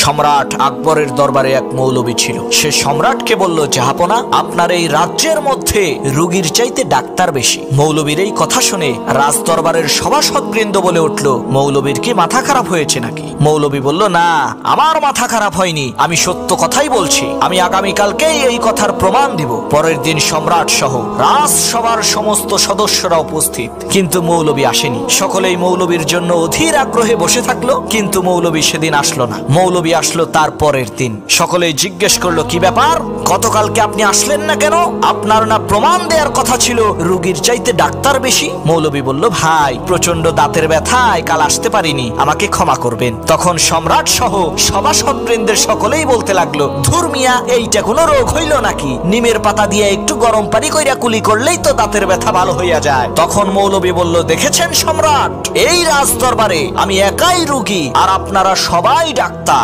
সম্রাট আকবরের দরবারে এক মৌলবী ছিল। সে সম্রাটকে বলল, জাহাপনা, আপনার এই রাজ্যের মধ্যে রোগীর চাইতে ডাক্তার বেশি। মৌলবীর এই কথা শুনে রাজ দরবারের সভাসদবৃন্দ বলে উঠল, মৌলবীর কি মাথা খারাপ হয়েছে নাকি? মৌলবী বলল, না, আমার মাথা খারাপ হয়নি, আমি সত্য কথাই বলছি। আমি আগামীকালকেই এই কথার প্রমাণ দিব। পরের দিন সম্রাট সহ রাজসভার সমস্ত সদস্যরা উপস্থিত, কিন্তু মৌলবী আসেনি। সকলেই মৌলবীর জন্য অধীর আগ্রহে বসে থাকলো, কিন্তু মৌলবী সেদিন আসলো না। মৌলবী আসলো তার পরের দিন। সকলেই জিজ্ঞেস করলো, কি ব্যাপার, গতকালকে আপনি আসলেন না কেন? আপনার না প্রমাণ দেওয়ার কথা ছিল রোগীর চাইতে ডাক্তার বেশি? মৌলবী বলল, ভাই, প্রচন্ড দাঁতের ব্যথায় কাল আসতে পারিনি, আমাকে ক্ষমা করবেন। তখন সম্রাট সহ সভাসদবৃন্দের সকলেই বলতে লাগলো, ধুর মিয়া, এইটা কোনো রোগ হইল নাকি? নিমের পাতা দিয়ে একটু গরম পানি কইরা কুলি করলেই তো দাঁতের ব্যথা ভালো হইয়া যায়। তখন মৌলবী বলল, দেখেছেন সম্রাট, এই রাজ দরবারে আমি একাই রোগী আর আপনারা সবাই ডাক্তার।